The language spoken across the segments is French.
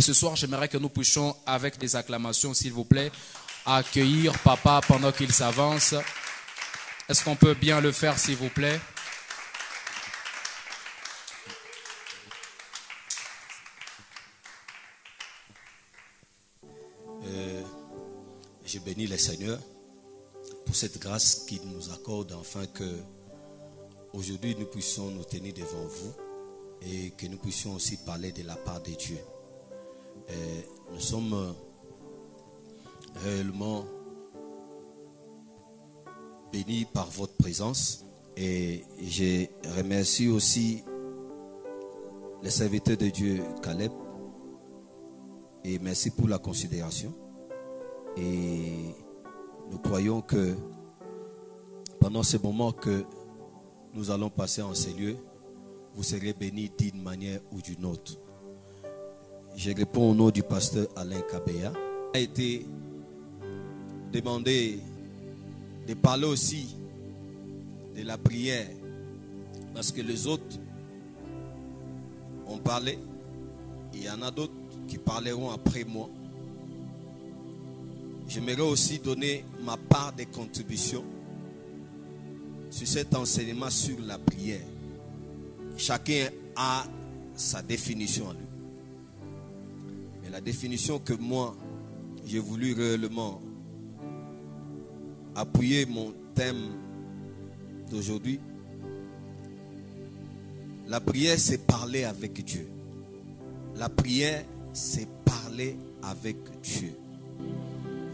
ce soir, j'aimerais que nous puissions, avec des acclamations, s'il vous plaît, accueillir Papa pendant qu'il s'avance. Est-ce qu'on peut bien le faire, s'il vous plaît? Je bénis le Seigneur pour cette grâce qu'il nous accorde, afin que aujourd'hui nous puissions nous tenir devant vous et que nous puissions aussi parler de la part de Dieu. Nous sommes réellement bénis par votre présence, et je remercie aussi les serviteurs de Dieu Caleb, et merci pour la considération. Et nous croyons que pendant ce moment que nous allons passer en ces lieux, vous serez bénis d'une manière ou d'une autre. Je réponds au nom du pasteur Alain Kabeya. Il a été demandé de parler aussi de la prière, parce que les autres ont parlé. Il y en a d'autres qui parleront après moi. J'aimerais aussi donner ma part de contribution sur cet enseignement sur la prière. Chacun a sa définition à lui. Mais la définition que moi, j'ai voulu réellement appuyer mon thème d'aujourd'hui. La prière, c'est parler avec Dieu. La prière, c'est parler avec Dieu.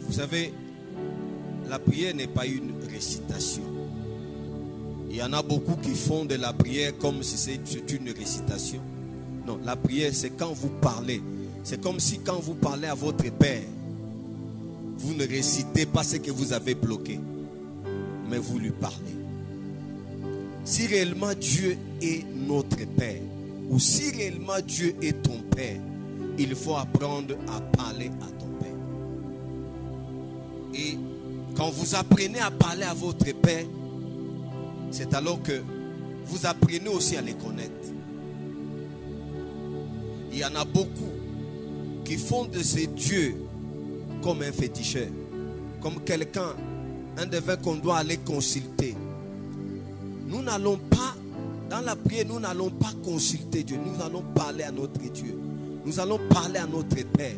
Vous savez, la prière n'est pas une récitation. Il y en a beaucoup qui font de la prière comme si c'est une récitation. Non, la prière, c'est quand vous parlez. C'est comme si quand vous parlez à votre Père, vous ne récitez pas ce que vous avez bloqué, mais vous lui parlez. Si réellement Dieu est notre Père, ou si réellement Dieu est ton Père, il faut apprendre à parler à ton Père. Et quand vous apprenez à parler à votre Père, c'est alors que vous apprenez aussi à les connaître. Il y en a beaucoup qui font de ces dieux comme un féticheur, comme quelqu'un, un devin qu'on doit aller consulter. Nous n'allons pas, dans la prière, nous n'allons pas consulter Dieu. Nous allons parler à notre Dieu. Nous allons parler à notre Père.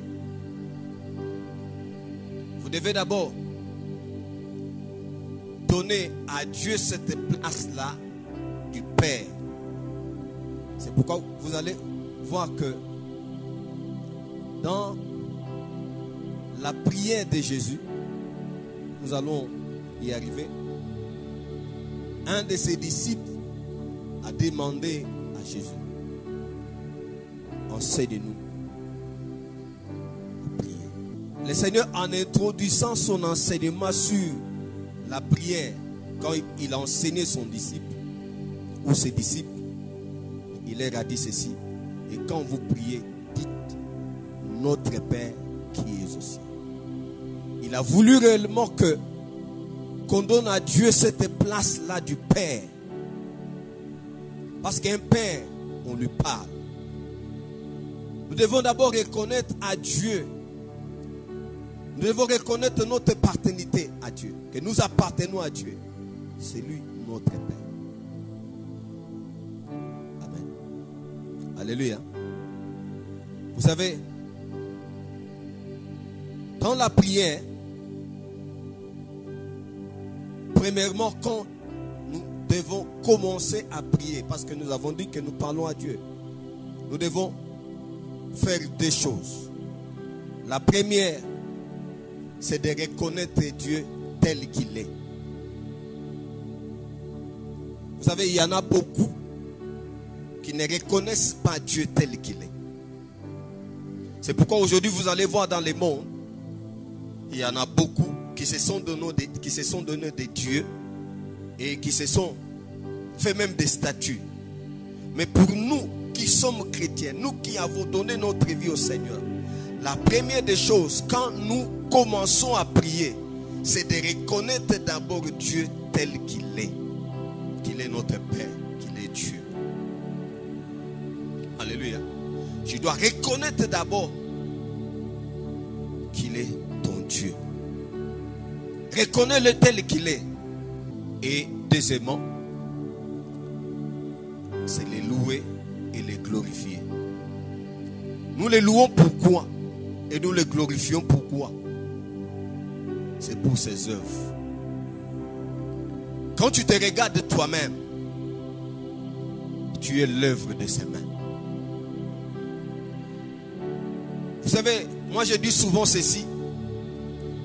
Vous devez d'abord donner à Dieu cette place-là du Père. C'est pourquoi vous allez voir que dans la prière de Jésus, nous allons y arriver. Un de ses disciples a demandé à Jésus: enseigne-nous à prier. Le Seigneur, en introduisant son enseignement sur la prière, quand il a enseigné son disciple ou ses disciples, il leur a dit ceci: et quand vous priez, dites notre Père qui est aux cieux. Il a voulu réellement qu'on donne à Dieu cette place-là du Père. Parce qu'un Père, on lui parle. Nous devons d'abord reconnaître à Dieu. Nous devons reconnaître notre paternité à Dieu. Que nous appartenons à Dieu. C'est lui notre Père. Amen. Alléluia. Vous savez, dans la prière, premièrement, quand nous devons commencer à prier, parce que nous avons dit que nous parlons à Dieu, nous devons faire deux choses. La première, c'est de reconnaître Dieu tel qu'il est. Vous savez, il y en a beaucoup qui ne reconnaissent pas Dieu tel qu'il est. C'est pourquoi aujourd'hui vous allez voir dans le monde, il y en a beaucoup qui se sont donnés des dieux et qui se sont fait même des statues. Mais pour nous qui sommes chrétiens, nous qui avons donné notre vie au Seigneur, la première des choses, quand nous commençons à prier, c'est de reconnaître d'abord Dieu tel qu'il est notre Père, qu'il est Dieu. Alléluia. Je dois reconnaître d'abord qu'il est ton Dieu. Reconnais-le tel qu'il est. Et deuxièmement, c'est les louer et les glorifier. Nous les louons pourquoi? Et nous les glorifions pourquoi? C'est pour ses œuvres. Quand tu te regardes toi-même, tu es l'œuvre de ses mains. Vous savez, moi je dis souvent ceci.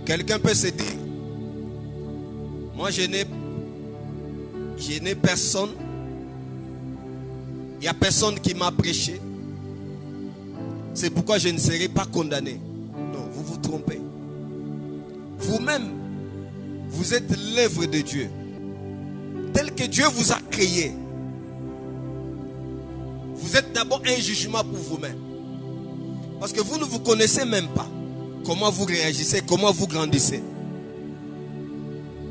Quelqu'un peut se dire, moi je n'ai personne. Il n'y a personne qui m'a prêché. C'est pourquoi je ne serai pas condamné. Non, vous vous trompez. Vous-même, vous êtes l'œuvre de Dieu. Tel que Dieu vous a créé. Vous êtes d'abord un jugement pour vous-même. Parce que vous ne vous connaissez même pas. Comment vous réagissez, comment vous grandissez.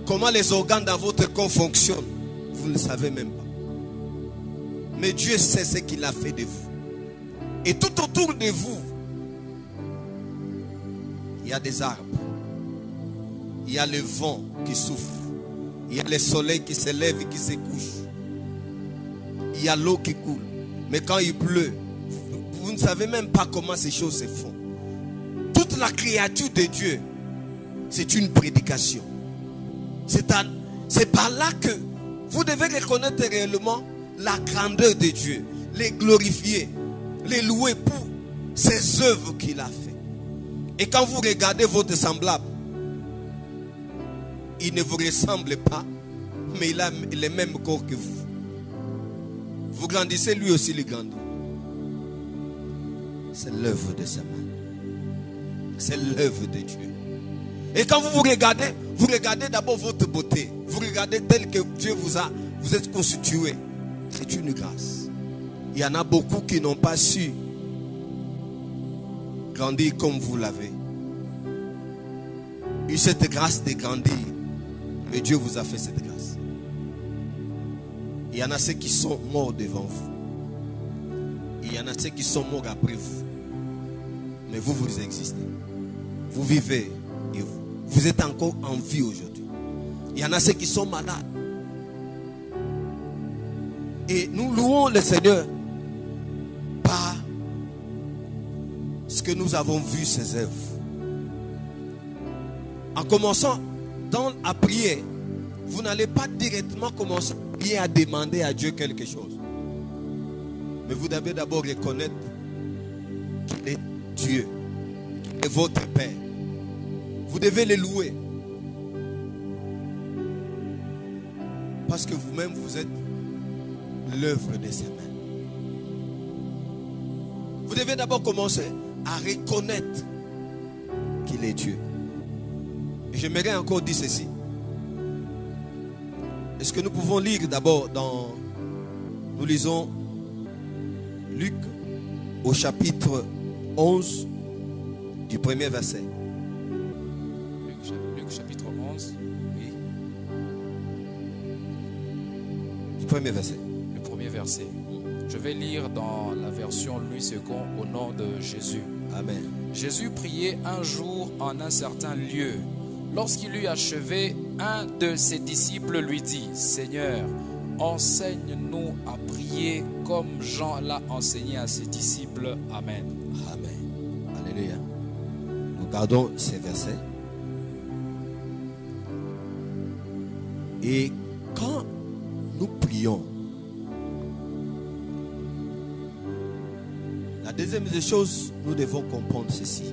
Comment les organes dans votre corps fonctionnent. Vous ne le savez même pas. Mais Dieu sait ce qu'il a fait de vous. Et tout autour de vous, il y a des arbres. Il y a le vent qui souffle. Il y a le soleil qui se lève et qui se couche. Il y a l'eau qui coule. Mais quand il pleut, vous ne savez même pas comment ces choses se font. Toute la créature de Dieu, c'est une prédication. C'est par là que vous devez reconnaître réellement la grandeur de Dieu, les glorifier, les louer pour ses œuvres qu'il a fait. Et quand vous regardez votre semblable, il ne vous ressemble pas, mais il a le même corps que vous. Vous grandissez, lui aussi il grandit. C'est l'œuvre de sa main. C'est l'œuvre de Dieu. Et quand vous regardez d'abord votre beauté. Vous regardez tel que Dieu vous êtes constitué. C'est une grâce. Il y en a beaucoup qui n'ont pas su grandir comme vous l'avez. Eu cette grâce de grandir. Mais Dieu vous a fait cette grâce. Il y en a ceux qui sont morts devant vous. Il y en a ceux qui sont morts après vous. Mais vous existez. Vous vivez et vous êtes encore en vie aujourd'hui. Il y en a ceux qui sont malades. Et nous louons le Seigneur par ce que nous avons vu ses œuvres. En commençant à prier, vous n'allez pas directement commencer à prier, à demander à Dieu quelque chose. Mais vous devez d'abord reconnaître qu'il est Dieu, qu'il est votre Père. Vous devez le louer. Parce que vous-même, vous êtes l'œuvre de ses mains. Vous devez d'abord commencer à reconnaître qu'il est Dieu. Et j'aimerais encore dire ceci. Est-ce que nous pouvons lire d'abord nous lisons Luc au chapitre 11 du premier verset. Luc chapitre 11. Oui. Du premier verset. Le premier verset. Je vais lire dans la version Louis II au nom de Jésus. Amen. Jésus priait un jour en un certain lieu. Lorsqu'il eut achevé, un de ses disciples lui dit, Seigneur, enseigne-nous à prier comme Jean l'a enseigné à ses disciples. Amen. Amen. Alléluia. Nous gardons ces versets. Et quand nous prions, la deuxième des choses, nous devons comprendre ceci.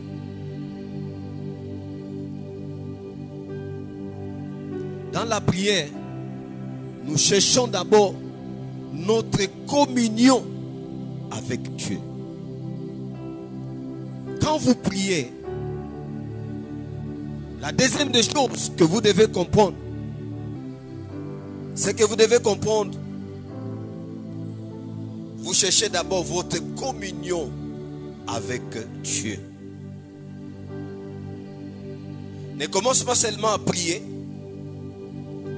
Dans la prière, nous cherchons d'abord notre communion avec Dieu. Quand vous priez, la deuxième des choses que vous devez comprendre, c'est que vous devez comprendre, vous cherchez d'abord votre communion avec Dieu. Ne commence pas seulement à prier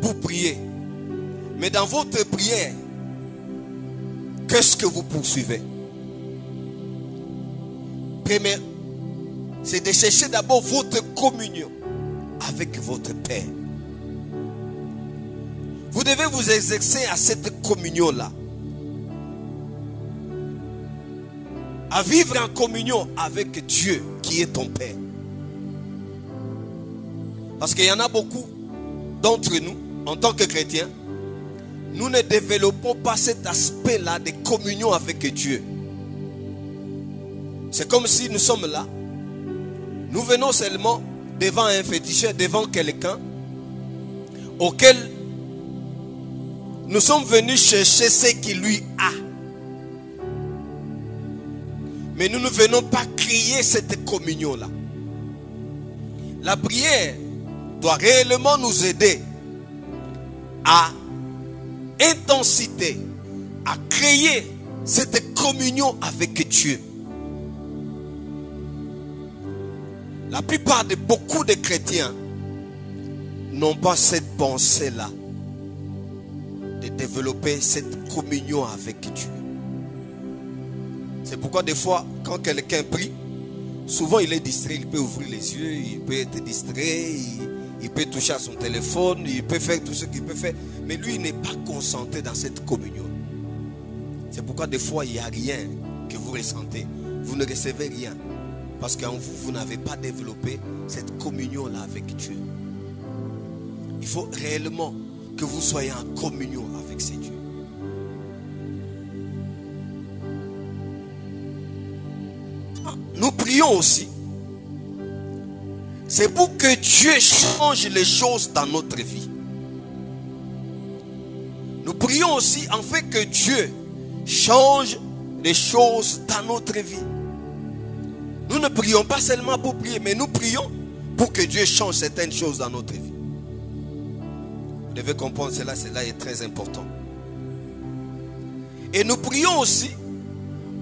pour prier, mais dans votre prière, qu'est-ce que vous poursuivez? c'est de chercher d'abord votre communion avec votre Père. Vous devez vous exercer à cette communion-là. À vivre en communion avec Dieu qui est ton Père. Parce qu'il y en a beaucoup d'entre nous, en tant que chrétiens, nous ne développons pas cet aspect-là de communion avec Dieu. C'est comme si nous sommes là, nous venons seulement devant un féticheur, devant quelqu'un auquel nous sommes venus chercher ce qu'il lui a. Mais nous ne venons pas créer cette communion-là. La prière doit réellement nous aider à intensité, à créer cette communion avec Dieu. La plupart de beaucoup de chrétiens n'ont pas cette pensée-là de développer cette communion avec Dieu. C'est pourquoi des fois, quand quelqu'un prie, souvent il est distrait, il peut ouvrir les yeux, il peut être distrait, il peut toucher à son téléphone, il peut faire tout ce qu'il peut faire, mais lui il n'est pas concentré dans cette communion. C'est pourquoi des fois il n'y a rien que vous ressentez, vous ne recevez rien, parce qu'en vous, vous n'avez pas développé cette communion-là avec Dieu. Il faut réellement que vous soyez en communion avec ce Dieu. Nous prions aussi. C'est pour que Dieu change les choses dans notre vie. Nous prions aussi en fait que Dieu change les choses dans notre vie. Nous ne prions pas seulement pour prier, mais nous prions pour que Dieu change certaines choses dans notre vie. Vous devez comprendre cela, cela est très important. Et nous prions aussi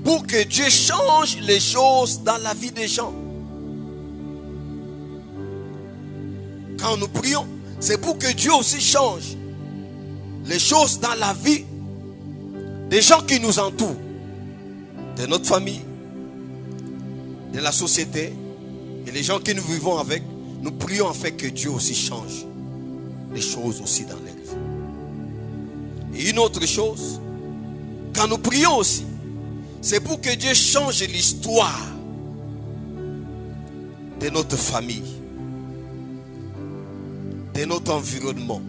pour que Dieu change les choses dans la vie des gens. Quand nous prions, c'est pour que Dieu aussi change les choses dans la vie des gens qui nous entourent, de notre famille, de la société et les gens que nous vivons avec. Nous prions en fait que Dieu aussi change les choses aussi dans leur vie. Et une autre chose, quand nous prions aussi, c'est pour que Dieu change l'histoire de notre famille, de notre environnement,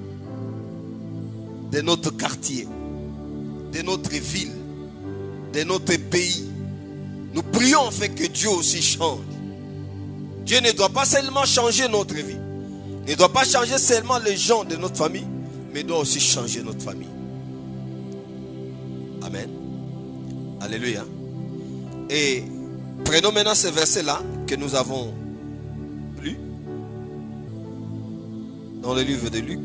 de notre quartier, de notre ville, de notre pays. Nous prions en fait que Dieu aussi change. Dieu ne doit pas seulement changer notre vie, ne doit pas changer seulement les gens de notre famille, mais doit aussi changer notre famille. Amen. Alléluia. Et prenons maintenant ce verset-là que nous avons lu dans le livre de Luc.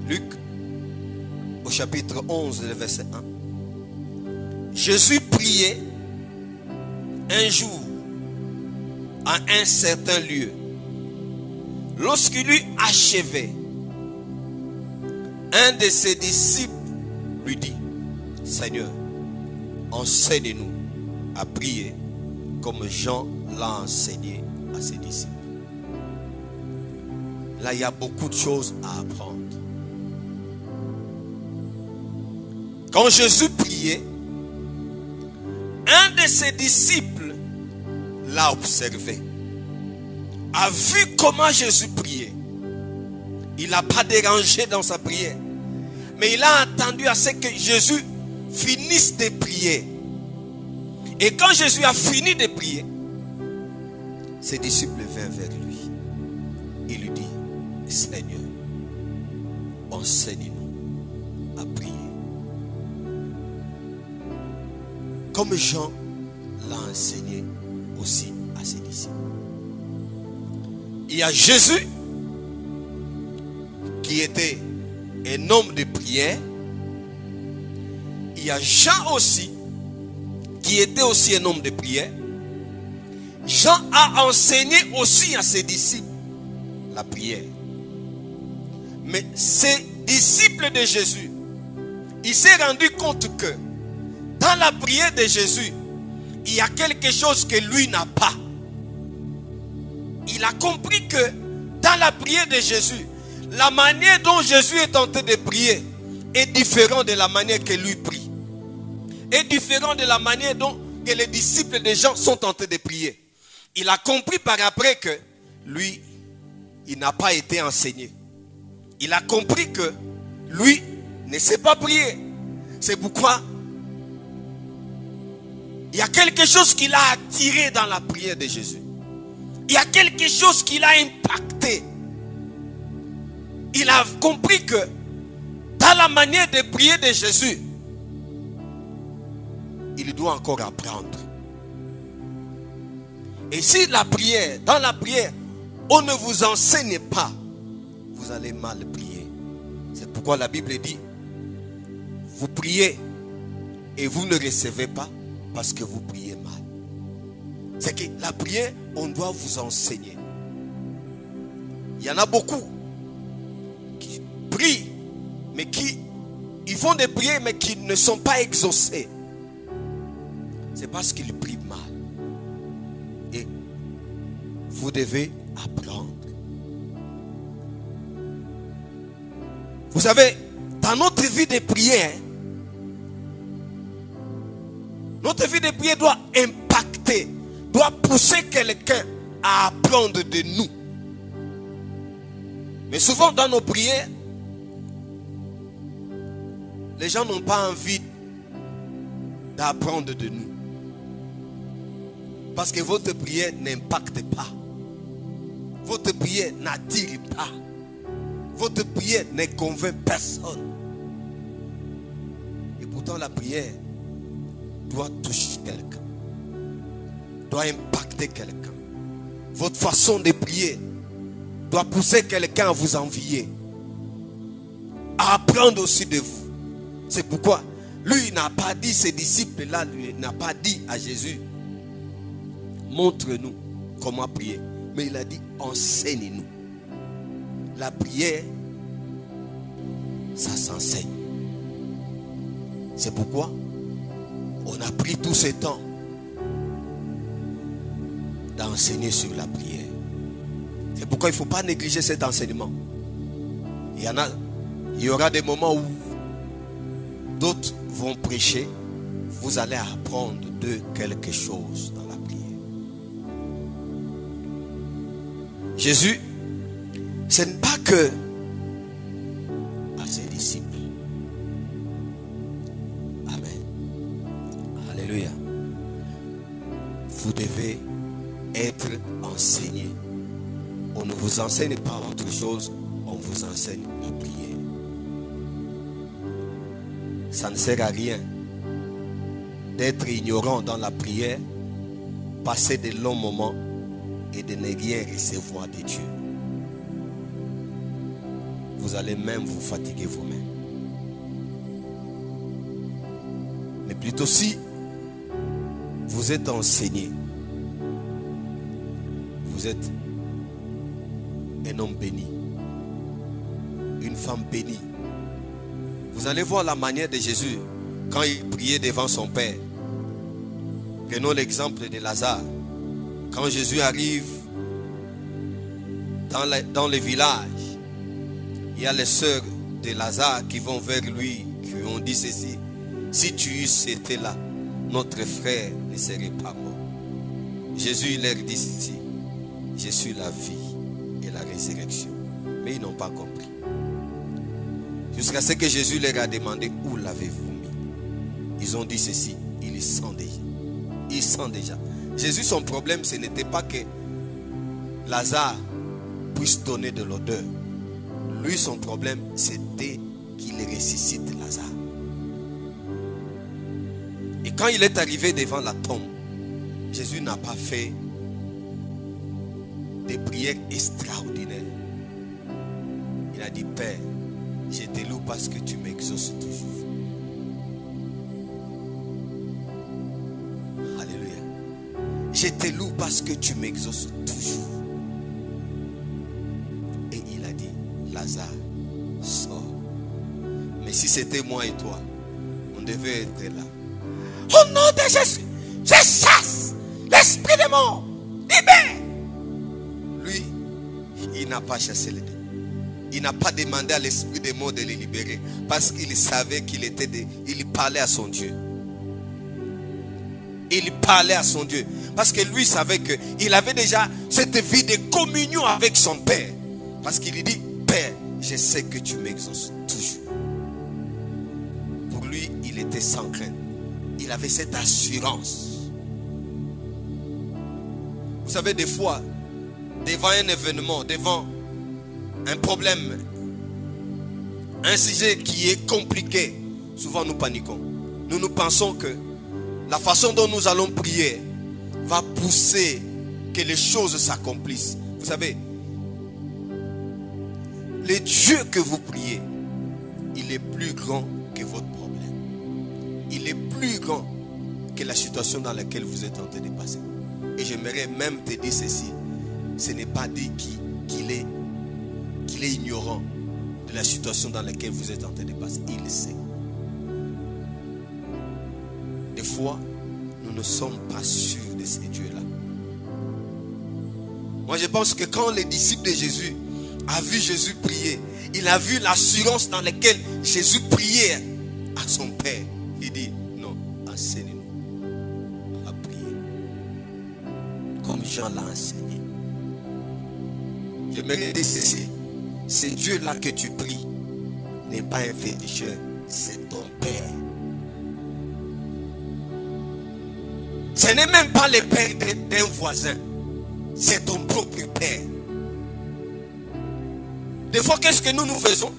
Luc, au chapitre 11, le verset 1. Jésus priait un jour à un certain lieu. Lorsqu'il eut achevé, un de ses disciples lui dit: Seigneur, enseigne-nous à prier comme Jean l'a enseigné à ses disciples. Là, il y a beaucoup de choses à apprendre. Quand Jésus priait, un de ses disciples l'a observé, a vu comment Jésus priait. Il n'a pas dérangé dans sa prière, mais il a attendu à ce que Jésus finisse de prier. Et quand Jésus a fini de prier, ses disciples vinrent vers lui. Il lui dit: Seigneur, enseigne-nous à prier comme Jean l'a enseigné aussi à ses disciples. Il y a Jésus qui était un homme de prière. Il y a Jean aussi qui était aussi un homme de prière. Jean a enseigné aussi à ses disciples la prière. Mais ces disciples de Jésus, il s'est rendu compte que dans la prière de Jésus, il y a quelque chose que lui n'a pas. Il a compris que dans la prière de Jésus, la manière dont Jésus est en train de prier est différente de la manière que lui prie. Est différente de la manière dont que les disciples de Jean sont en train de prier. Il a compris par après que lui, il n'a pas été enseigné. Il a compris que lui ne sait pas prier. C'est pourquoi il y a quelque chose qui l'a attiré dans la prière de Jésus. Il y a quelque chose qui l'a impacté. Il a compris que dans la manière de prier de Jésus, il doit encore apprendre. Et si la prière, dans la prière, on ne vous enseigne pas, vous allez mal prier. C'est pourquoi la Bible dit, vous priez et vous ne recevez pas parce que vous priez mal. C'est que la prière, on doit vous enseigner. Il y en a beaucoup qui prient, mais qui ils font des prières, mais qui ne sont pas exaucées. C'est parce qu'ils prient mal. Et vous devez apprendre. Vous savez, dans notre vie de prière, notre vie de prière doit impacter, doit pousser quelqu'un à apprendre de nous. Mais souvent dans nos prières, les gens n'ont pas envie d'apprendre de nous. Parce que votre prière n'impacte pas. Votre prière n'attire pas. Votre prière ne convainc personne. Et pourtant la prière doit toucher quelqu'un. Doit impacter quelqu'un. Votre façon de prier doit pousser quelqu'un à vous envier. À apprendre aussi de vous. C'est pourquoi lui n'a pas dit, ses disciples-là, lui n'a pas dit à Jésus, montre-nous comment prier. Mais il a dit, enseigne-nous. La prière, ça s'enseigne. C'est pourquoi on a pris tout ce temps d'enseigner sur la prière. C'est pourquoi il ne faut pas négliger cet enseignement. Il y aura des moments où d'autres vont prêcher. Vous allez apprendre de quelque chose dans la prière. Jésus, ce n'est pas que à ses disciples. Amen. Alléluia. Vous devez être enseigné. On ne vous enseigne pas autre chose, on vous enseigne à prier. Ça ne sert à rien d'être ignorant dans la prière, passer de longs moments et de ne rien recevoir de Dieu. Vous allez même vous fatiguer vous-même. Mais plutôt si vous êtes enseigné, vous êtes un homme béni, une femme bénie. Vous allez voir la manière de Jésus quand il priait devant son Père. Prenons l'exemple de Lazare. Quand Jésus arrive dans le village, il y a les sœurs de Lazare qui vont vers lui, qui ont dit ceci: si tu eusses été là, notre frère ne serait pas mort. Jésus leur dit ceci: je suis la vie et la résurrection. Mais ils n'ont pas compris. Jusqu'à ce que Jésus leur a demandé où l'avez-vous mis. Ils ont dit ceci: il sent déjà. Il sent déjà. Jésus, son problème, ce n'était pas que Lazare puisse donner de l'odeur. Lui, son problème, c'était qu'il ressuscite Lazare. Et quand il est arrivé devant la tombe, Jésus n'a pas fait des prières extraordinaires. Il a dit: Père, je te loue parce que tu m'exauces toujours. Alléluia. Je te loue parce que tu m'exauces toujours. Et il a dit: Lazare, sors. Mais si c'était moi et toi, on devait être là. Au nom de Jésus, je chasse est mort. Libère. Lui, il n'a pas chassé les démons. Il n'a pas demandé à l'esprit des morts de les libérer. Parce qu'il savait il parlait à son Dieu. Il parlait à son Dieu. Parce que lui savait qu'il avait déjà cette vie de communion avec son Père. Parce qu'il lui dit, Père, je sais que tu m'exauces toujours. Pour lui, il était sans crainte. Il avait cette assurance. Vous savez, des fois, devant un événement, devant un problème, un sujet qui est compliqué, souvent nous paniquons. Nous pensons que la façon dont nous allons prier va pousser que les choses s'accomplissent. Vous savez, le Dieu que vous priez, il est plus grand que votre problème. Il est plus grand que la situation dans laquelle vous êtes en train de passer. Et j'aimerais même te dire ceci. Ce n'est pas dit qu'il est ignorant de la situation dans laquelle vous êtes en train de passer. Il le sait. Des fois, nous ne sommes pas sûrs de ces dieux-là. Moi, je pense que quand les disciples de Jésus ont vu Jésus prier, il a vu l'assurance dans laquelle Jésus priait à son Père. Il dit, non, enseigne-nous à prier comme Jean l'a enseigné. Je me dis ceci. Ce Dieu-là que tu pries n'est pas un féticheur, c'est ton Père. Ce n'est même pas le père d'un voisin, c'est ton propre Père. Des fois, qu'est-ce que nous faisons?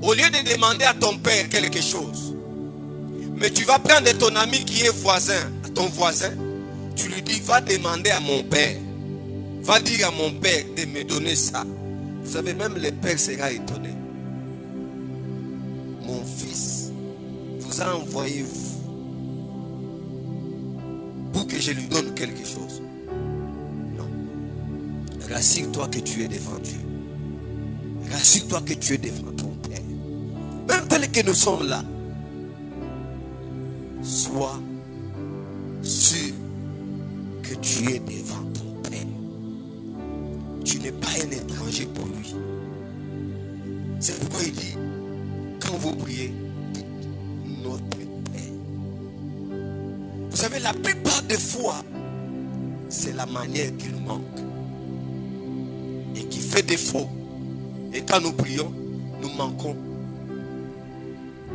Au lieu de demander à ton Père quelque chose, mais tu vas prendre ton ami qui est voisin, à ton voisin, tu lui dis, va demander à mon Père. Va dire à mon Père de me donner ça. Vous savez, même le Père sera étonné. Mon fils vous a envoyé vous pour que je lui donne quelque chose. Non. Rassure-toi que tu es devant Dieu. Rassure-toi que tu es devant ton Père. Même tel que nous sommes là, sois sûr que tu es devant ton Père. Tu n'es pas un étranger pour lui. C'est pourquoi il dit, quand vous priez, dites notre Père. Vous savez, la plupart des fois, c'est la manière qui nous manque et qui fait défaut. Et quand nous prions, nous manquons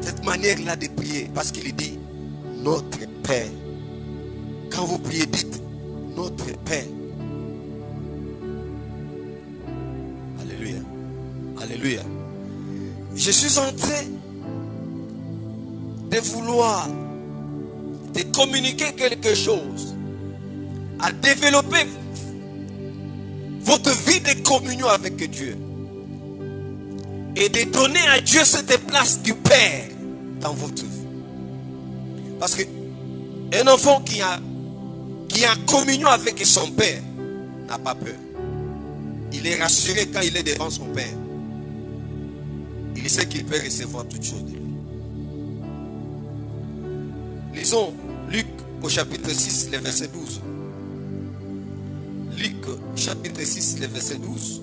cette manière-là de prier, parce qu'il dit notre Père. Quand vous priez, dites notre Père. Alléluia. Alléluia. Je suis en train de vouloir te communiquer quelque chose, à développer votre vie de communion avec Dieu et de donner à Dieu cette place du Père dans votre vie. Parce que un enfant qui a communion avec son Père n'a pas peur. Il est rassuré quand il est devant son Père. Il sait qu'il peut recevoir toutes choses de lui. Lisons Luc au chapitre 6, le verset 12. Luc chapitre 6, le verset 12.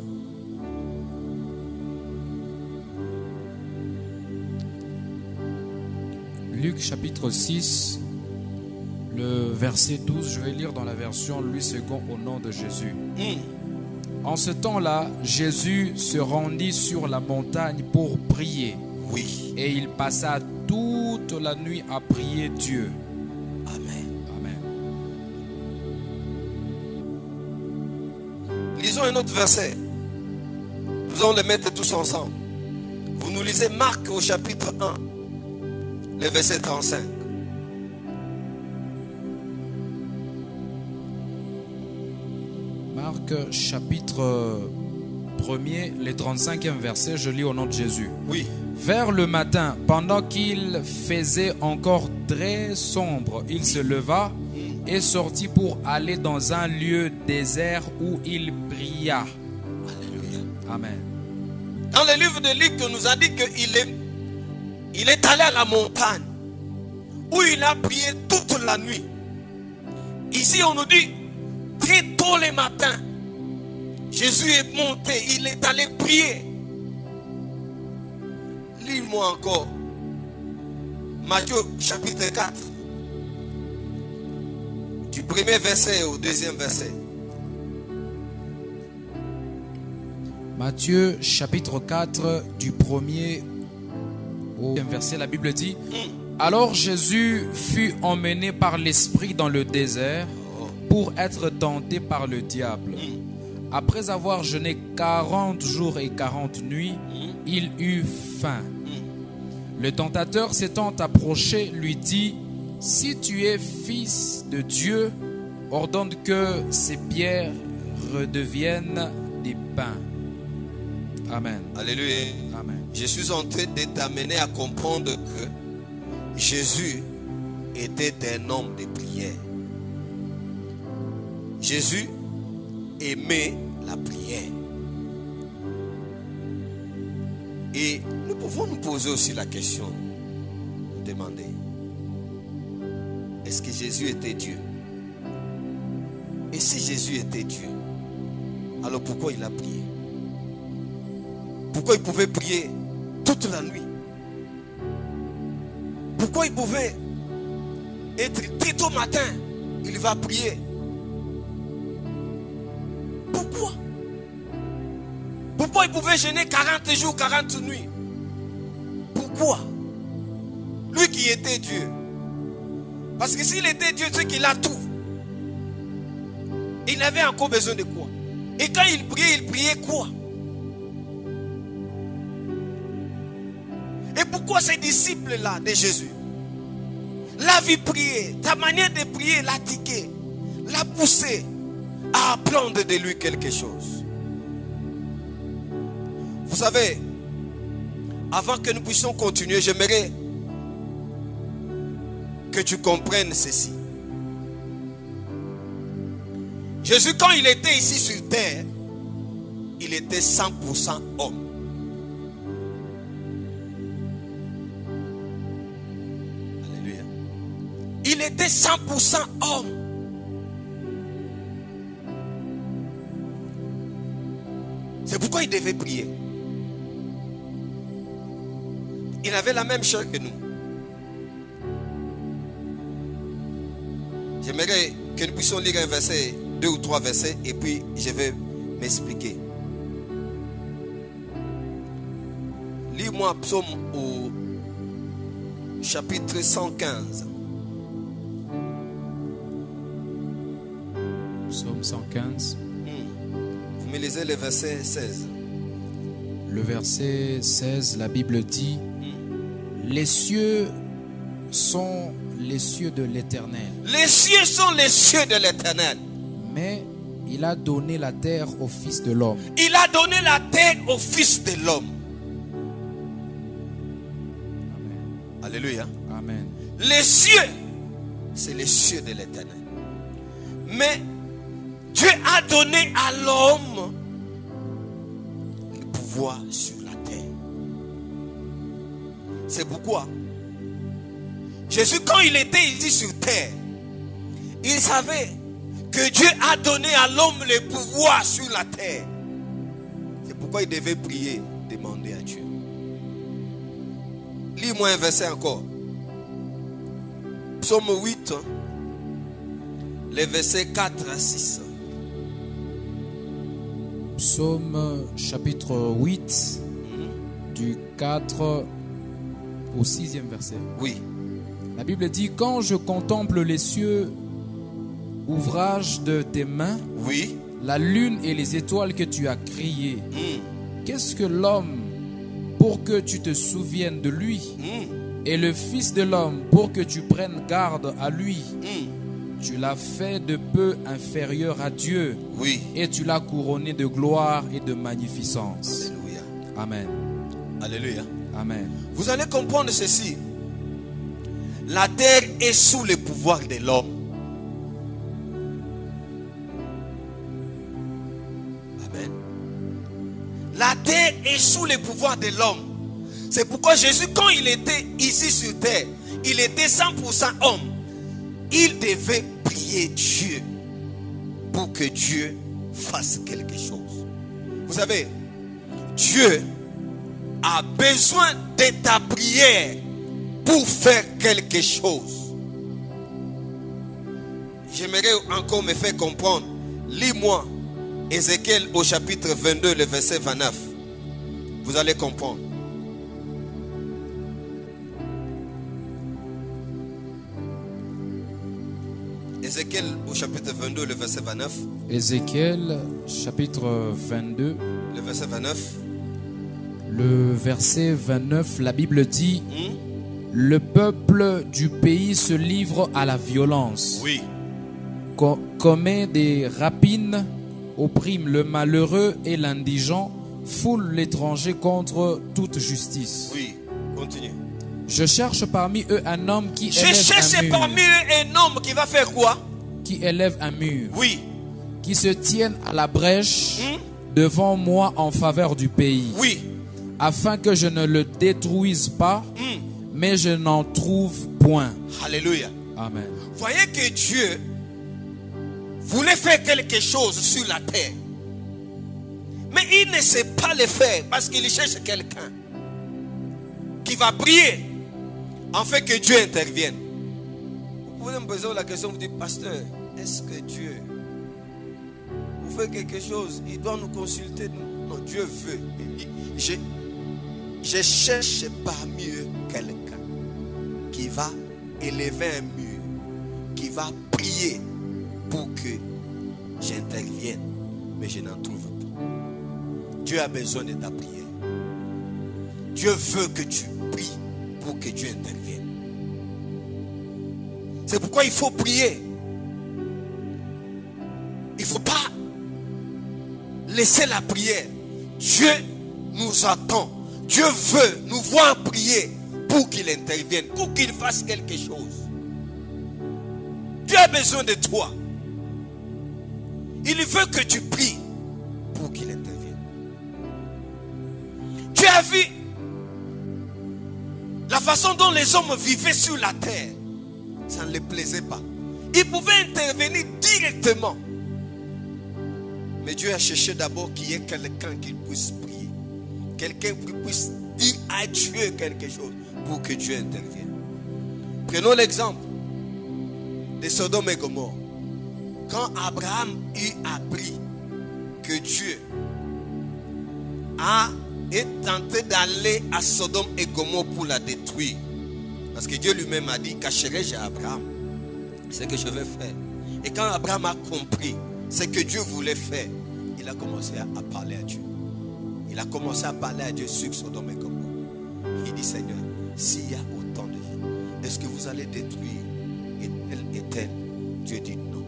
Luc chapitre 6, le verset 12, je vais lire dans la version Louis II au nom de Jésus. En ce temps-là, Jésus se rendit sur la montagne pour prier. Oui. Et il passa toute la nuit à prier Dieu. Amen. Amen. Lisons un autre verset. Nous allons le mettre tous ensemble. Vous nous lisez Marc au chapitre 1, le verset 35. Marc chapitre 1er, le 35e verset, je lis au nom de Jésus. Oui. Vers le matin, pendant qu'il faisait encore très sombre, il se leva et sortit pour aller dans un lieu désert où il pria. Alléluia. Amen. Dans le livre de Luc, on nous a dit qu'il est allé à la montagne où où il a prié toute la nuit. Ici, on nous dit, très tôt le matin, Jésus est monté, il est allé prier. Lis-moi encore. Matthieu chapitre 4. Du premier verset au deuxième verset. Matthieu chapitre 4 du premier au deuxième verset, la Bible dit: Alors Jésus fut emmené par l'Esprit dans le désert pour être tenté par le diable. Après avoir jeûné 40 jours et 40 nuits, il eut faim. Le tentateur s'étant approché lui dit: Si tu es fils de Dieu, ordonne que ces pierres redeviennent des pains. Amen. Alléluia. Amen. Je suis en train de t'amener à comprendre que Jésus était un homme de prière. Jésus aimait la prière. Et nous pouvons nous poser aussi la question, nous demander, est-ce que Jésus était Dieu? Et si Jésus était Dieu, alors pourquoi il a prié? Pourquoi il pouvait prier toute la nuit? Pourquoi il pouvait être très tôt matin, il va prier? Pourquoi? Pourquoi il pouvait jeûner 40 jours, 40 nuits? Pourquoi? Lui qui était Dieu. Parce que s'il était Dieu, c'est qu'il a tout. Il n'avait encore besoin de quoi? Et quand il priait quoi? Et pourquoi ces disciples-là de Jésus l'a vu prier, ta manière de prier l'a tiqué, l'a poussé à apprendre de lui quelque chose? Vous savez, avant que nous puissions continuer, j'aimerais que tu comprennes ceci. Jésus, quand il était ici sur terre, il était 100% homme. Alléluia. Il était 100% homme. C'est pourquoi il devait prier. Il avait la même chose que nous. J'aimerais que nous puissions lire un verset, 2 ou 3 versets, et puis je vais m'expliquer. Lis-moi Psaume au chapitre 115. Psaume 115. Vous me lisez le verset 16. Le verset 16, la Bible dit: Les cieux sont les cieux de l'Éternel. Les cieux sont les cieux de l'Éternel. Mais il a donné la terre au Fils de l'homme. Il a donné la terre au Fils de l'homme. Alléluia. Amen. Les cieux, c'est les cieux de l'Éternel. Mais Dieu a donné à l'homme le pouvoir sur la terre. C'est pourquoi Jésus, quand il était ici sur terre, il savait que Dieu a donné à l'homme le pouvoir sur la terre. C'est pourquoi il devait prier, demander à Dieu. Lis-moi un verset encore. Psaume 8, les versets 4 à 6. Psaume chapitre 8, du 4 au 6e verset. Oui. La Bible dit: Quand je contemple les cieux, ouvrage de tes mains, Oui. la lune et les étoiles que tu as créées, qu'est-ce que l'homme pour que tu te souviennes de lui, et le Fils de l'homme pour que tu prennes garde à lui? Tu l'as fait de peu inférieur à Dieu, Oui. et tu l'as couronné de gloire et de magnificence. Alléluia. Amen. Alléluia. Amen. Vous allez comprendre ceci. La terre est sous le pouvoir de l'homme. Amen. La terre est sous le pouvoir de l'homme. C'est pourquoi Jésus, quand il était ici sur terre, Il était 100% homme. Il devait prier Dieu pour que Dieu fasse quelque chose. Vous savez, Dieu a besoin de ta prière pour faire quelque chose. J'aimerais encore me faire comprendre. Lis-moi Ézéchiel au chapitre 22, le verset 29. Vous allez comprendre. Ézéchiel au chapitre 22, le verset 29. Ézéchiel, chapitre 22, Le verset 29. le verset 29, la Bible dit: le peuple du pays se livre à la violence, Oui. commet des rapines, opprime le malheureux et l'indigent, foule l'étranger contre toute justice. Oui. Continue. Je cherche parmi eux un homme qui Je élève cherche un mur, parmi eux un homme qui va faire quoi? qui élève un mur, Oui. qui se tienne à la brèche devant moi en faveur du pays, Oui. afin que je ne le détruise pas, mais je n'en trouve point. Alléluia. Amen. Voyez que Dieu voulait faire quelque chose sur la terre. Mais il ne sait pas le faire parce qu'il cherche quelqu'un qui va prier afin que Dieu intervienne. Vous pouvez me poser la question, vous dites, pasteur, est-ce que Dieu, pour faire quelque chose, il doit nous consulter? Non, Dieu veut. Je cherche parmi eux quelqu'un qui va élever un mur, qui va prier pour que j'intervienne, mais je n'en trouve pas. Dieu a besoin de ta prière. Dieu veut que tu pries pour que Dieu intervienne. C'est pourquoi il faut prier. Il ne faut pas laisser la prière. Dieu nous attend. Dieu veut nous voir prier pour qu'il intervienne, pour qu'il fasse quelque chose. Dieu a besoin de toi. Il veut que tu pries pour qu'il intervienne. Tu as vu la façon dont les hommes vivaient sur la terre. Ça ne les plaisait pas. Ils pouvaient intervenir directement. Mais Dieu a cherché d'abord qu'il y ait quelqu'un qui puisse prier. Quelqu'un qui puisse dire à Dieu quelque chose pour que Dieu intervienne. Prenons l'exemple de Sodome et Gomorrhe. Quand Abraham eut appris que Dieu est tenté d'aller à Sodome et Gomorrhe pour la détruire. Parce que Dieu lui-même a dit, cacherai-je à Abraham ce que je vais faire. Et quand Abraham a compris ce que Dieu voulait faire, il a commencé à parler à Dieu. Il a commencé à parler à Dieu sur Sodome et Gomorrhe. Il dit, Seigneur, s'il y a autant de gens, est-ce que vous allez détruire et tel? Dieu dit non,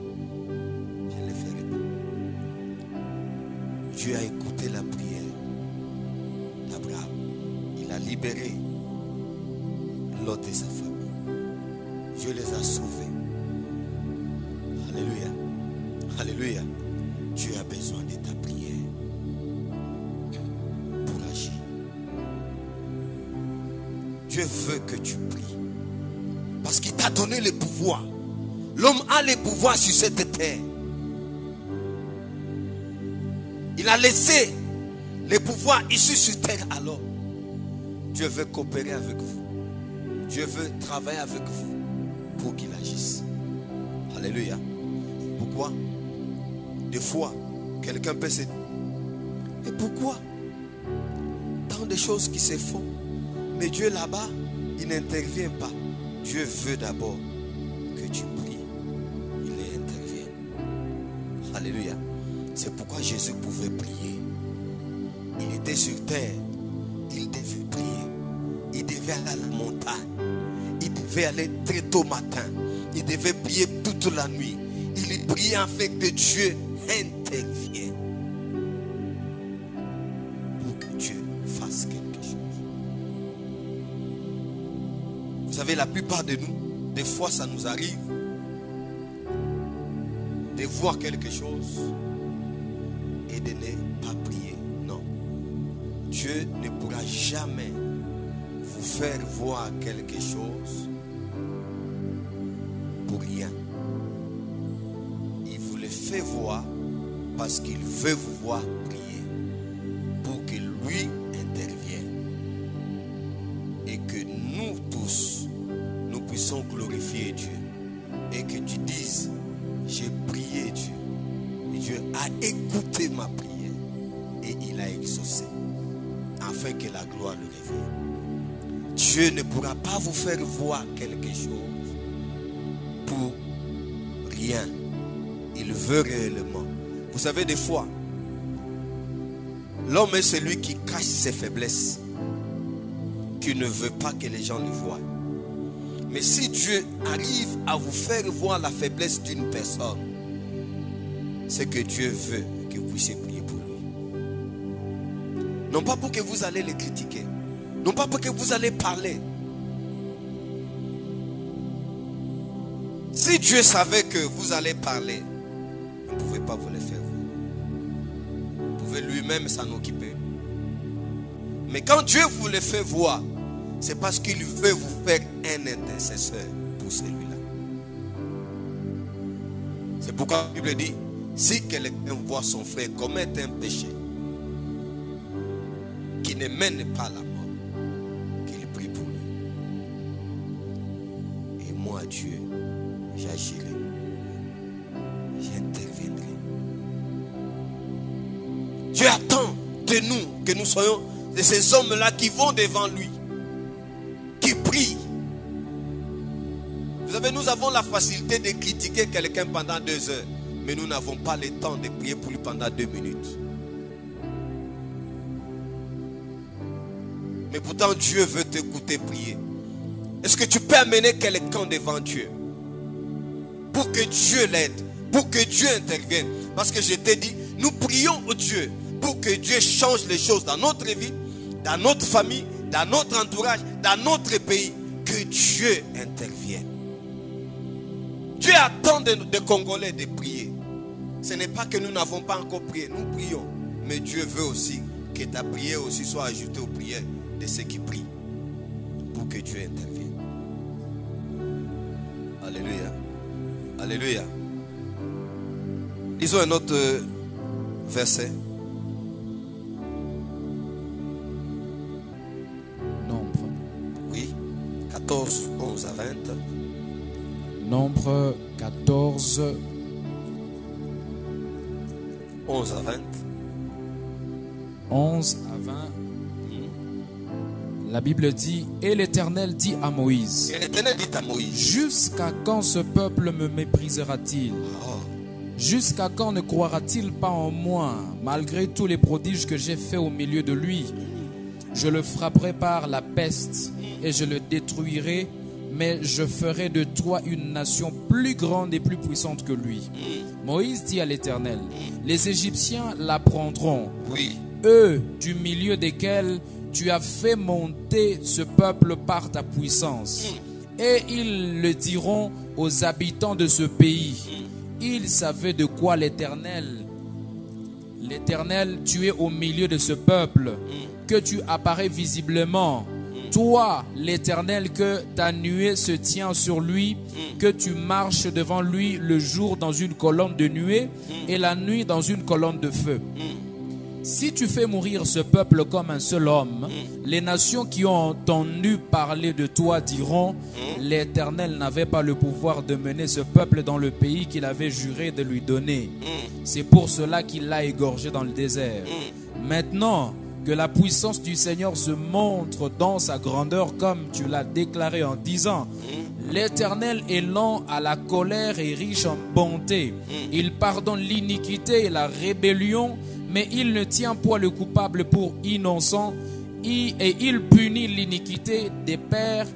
je ne le ferai pas. Dieu a écouté la prière d'Abraham. Il a libéré Lot et sa famille. Dieu les a sauvés. Alléluia. Alléluia. Dieu a besoin de ta prière pour agir. Dieu veut que tu pries. Parce qu'il t'a donné le pouvoir. L'homme a le pouvoir sur cette terre. Il a laissé le pouvoir ici sur terre alors. Dieu veut coopérer avec vous. Dieu veut travailler avec vous pour qu'il agisse. Alléluia. Pourquoi? Des fois, quelqu'un peut se dire, et pourquoi tant de choses qui se font, mais Dieu là-bas, il n'intervient pas. Dieu veut d'abord que tu pries, il intervient. Alléluia. C'est pourquoi Jésus pouvait prier. Il était sur terre, il devait prier. Il devait aller à la montagne. Il devait aller très tôt matin. Il devait prier toute la nuit. Il priait afin que Dieu intervienne. Pour que Dieu fasse quelque chose. Vous savez, la plupart de nous, des fois ça nous arrive de voir quelque chose et de ne pas prier. Non. Dieu ne pourra jamais vous faire voir quelque chose pour rien. Il vous le fait voir parce qu'il veut vous voir prier pour que lui intervienne et que nous tous, nous puissions glorifier Dieu et que tu dises, j'ai prié Dieu et Dieu a écouté ma prière et il a exaucé afin que la gloire le révèle. Dieu ne pourra pas vous faire voir quelque chose pour rien. Il veut réellement. Vous savez, des fois, l'homme est celui qui cache ses faiblesses, qui ne veut pas que les gens le voient. Mais si Dieu arrive à vous faire voir la faiblesse d'une personne, c'est que Dieu veut que vous puissiez prier pour lui. Non pas pour que vous allez les critiquer, non pas pour que vous allez parler. Si Dieu savait que vous allez parler, vous ne pouvez pas vous le faire. Vous pouvez lui-même s'en occuper. Mais quand Dieu vous le fait voir, c'est parce qu'il veut vous faire un intercesseur pour celui-là. C'est pourquoi la Bible dit, si quelqu'un voit son frère commettre un péché qui ne mène pas à la mort, qu'il prie pour lui. Et moi, Dieu, j'agirai. J'interviendrai. Dieu attend de nous que nous soyons de ces hommes-là qui vont devant lui, qui prient. Vous savez, nous avons la facilité de critiquer quelqu'un pendant 2 heures, mais nous n'avons pas le temps de prier pour lui pendant 2 minutes. Mais pourtant, Dieu veut t'écouter prier. Est-ce que tu peux amener quelqu'un devant Dieu pour que Dieu l'aide, pour que Dieu intervienne? Parce que je t'ai dit, nous prions au Dieu pour que Dieu change les choses dans notre vie, dans notre famille, dans notre entourage, dans notre pays. Que Dieu intervienne. Dieu attend des Congolais de prier. Ce n'est pas que nous n'avons pas encore prié, nous prions. Mais Dieu veut aussi que ta prière aussi soit ajoutée aux prières de ceux qui prient. Pour que Dieu intervienne. Alléluia. Alléluia. Lisons un autre verset. Nombre. Oui. 14, 11 à 20. Nombre 14, 11 à 20. 11 à 20. La Bible dit, et l'Éternel dit à Moïse, Et l'Éternel dit à Moïse, jusqu'à quand ce peuple me méprisera-t-il? Jusqu'à quand ne croira-t-il pas en moi, malgré tous les prodiges que j'ai faits au milieu de lui? Je le frapperai par la peste et je le détruirai, mais je ferai de toi une nation plus grande et plus puissante que lui. Moïse dit à l'Éternel, les Égyptiens l'apprendront, oui, eux du milieu desquels tu as fait monter ce peuple par ta puissance. Et ils le diront aux habitants de ce pays. Ils savaient de quoi l'Éternel, tu es au milieu de ce peuple, que tu apparais visiblement. Toi, l'Éternel, que ta nuée se tient sur lui, que tu marches devant lui le jour dans une colonne de nuée et la nuit dans une colonne de feu. Si tu fais mourir ce peuple comme un seul homme, les nations qui ont entendu parler de toi diront, l'Éternel n'avait pas le pouvoir de mener ce peuple dans le pays qu'il avait juré de lui donner. C'est pour cela qu'il l'a égorgé dans le désert. Maintenant que la puissance du Seigneur se montre dans sa grandeur comme tu l'as déclaré en disant, l'Éternel est lent à la colère et riche en bonté. Il pardonne l'iniquité et la rébellion, mais il ne tient point le coupable pour innocent, et il punit l'iniquité des pères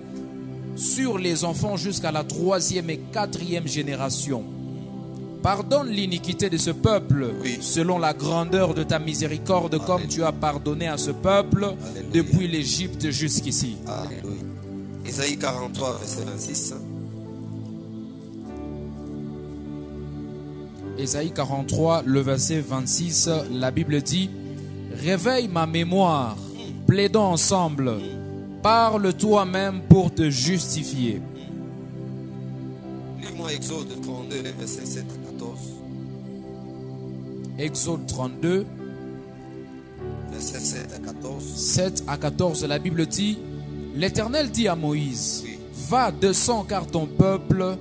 sur les enfants jusqu'à la 3e et 4e génération. Pardonne l'iniquité de ce peuple, oui, selon la grandeur de ta miséricorde, Alléluia, comme tu as pardonné à ce peuple, Alléluia, depuis l'Égypte jusqu'ici. Alléluia. Isaïe 43, verset 26. Ésaïe 43, le verset 26, la Bible dit, réveille ma mémoire, plaidons ensemble, parle toi-même pour te justifier. Lis-moi Exode 32, verset 7 à 14. Exode 32, Verset 7 à 14. 7 à 14, la Bible dit, l'Éternel dit à Moïse, Oui. va, descends, car ton peuple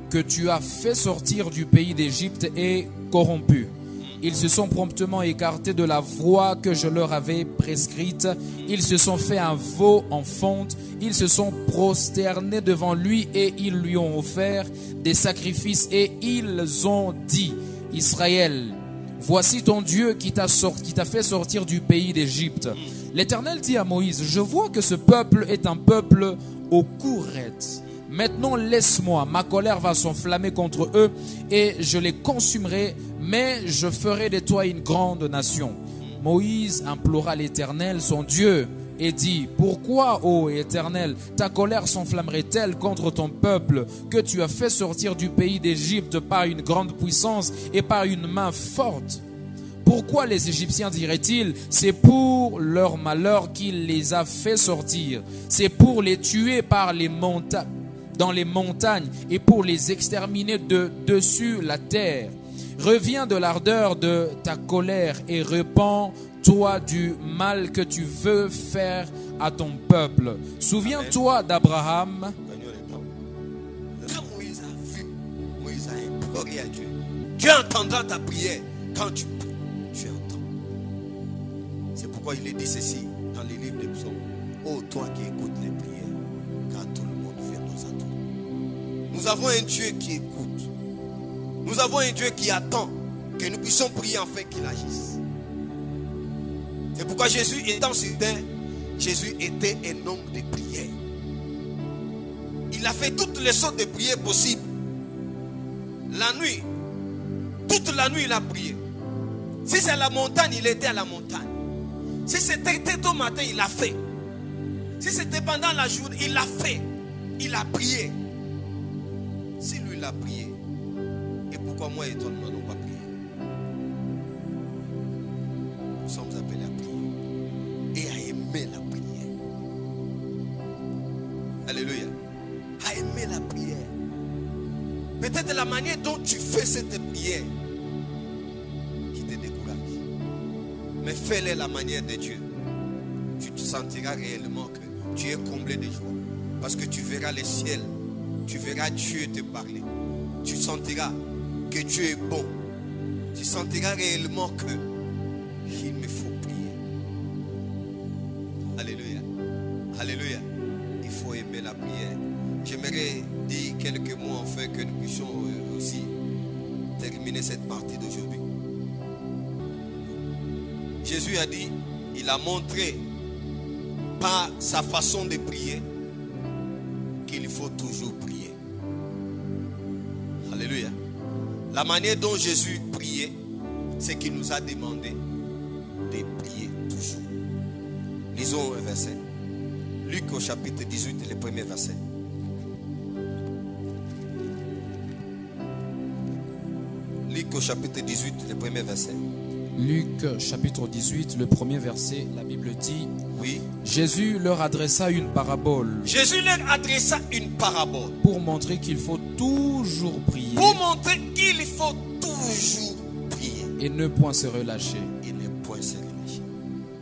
que tu as fait sortir du pays d'Égypte est corrompu. Ils se sont promptement écartés de la voie que je leur avais prescrite. Ils se sont fait un veau en fonte. Ils se sont prosternés devant lui et ils lui ont offert des sacrifices. Et ils ont dit, Israël, voici ton Dieu qui t'a fait sortir du pays d'Égypte. L'Éternel dit à Moïse, je vois que ce peuple est un peuple au cou raide. Maintenant laisse-moi, ma colère va s'enflammer contre eux et je les consumerai, mais je ferai de toi une grande nation. Moïse implora l'Éternel, son Dieu, et dit, pourquoi, ô Éternel, ta colère s'enflammerait-elle contre ton peuple que tu as fait sortir du pays d'Égypte par une grande puissance et par une main forte? Pourquoi les Égyptiens diraient-ils, c'est pour leur malheur qu'il les a fait sortir, c'est pour les tuer par les montagnes, dans les montagnes et pour les exterminer de dessus la terre. Reviens de l'ardeur de ta colère et repens-toi du mal que tu veux faire à ton peuple. Souviens-toi d'Abraham. Quand Moïse a vu, Moïse a imploré à Dieu. Dieu entendra ta prière quand tu pries. Tu entends. C'est pourquoi il est dit ceci dans les livres des psaumes. Ô toi qui écoutes les prières, car tout le monde fait nos attentes. Nous avons un Dieu qui écoute. Nous avons un Dieu qui attend que nous puissions prier afin qu'il agisse. C'est pourquoi Jésus étant sur terre, Jésus était un homme de prière. Il a fait toutes les sortes de prières possibles. La nuit, toute la nuit il a prié. Si c'est à la montagne, il était à la montagne. Si c'était tôt matin, il a fait. Si c'était pendant la journée, il l'a fait. Il a prié. Si lui l'a prié, et pourquoi moi et toi nous n'allons pas prier? Nous sommes appelés à prier et à aimer la prière. Alléluia. À aimer la prière. Peut-être la manière dont tu fais cette prière qui te décourage. Mais fais-le la manière de Dieu. Tu te sentiras réellement que tu es comblé de joie. Parce que tu verras le ciel. Tu verras Dieu te parler. Tu sentiras que Dieu est bon. Tu sentiras réellement que il me faut prier. Alléluia. Alléluia. Il faut aimer la prière. J'aimerais dire quelques mots afin que nous puissions aussi terminer cette partie d'aujourd'hui. Jésus a dit, il a montré par sa façon de prier qu'il faut toujours prier. Alléluia. La manière dont Jésus priait, c'est qu'il nous a demandé de prier toujours. Lisons un verset. Luc au chapitre 18, le premier verset. Luc au chapitre 18, le premier verset. Luc chapitre 18, le premier verset, la Bible dit, Oui. Jésus leur adressa une parabole Jésus leur adressa une parabole pour montrer qu'il faut toujours prier pour montrer qu'il faut toujours prier et ne point se relâcher. et ne point se relâcher.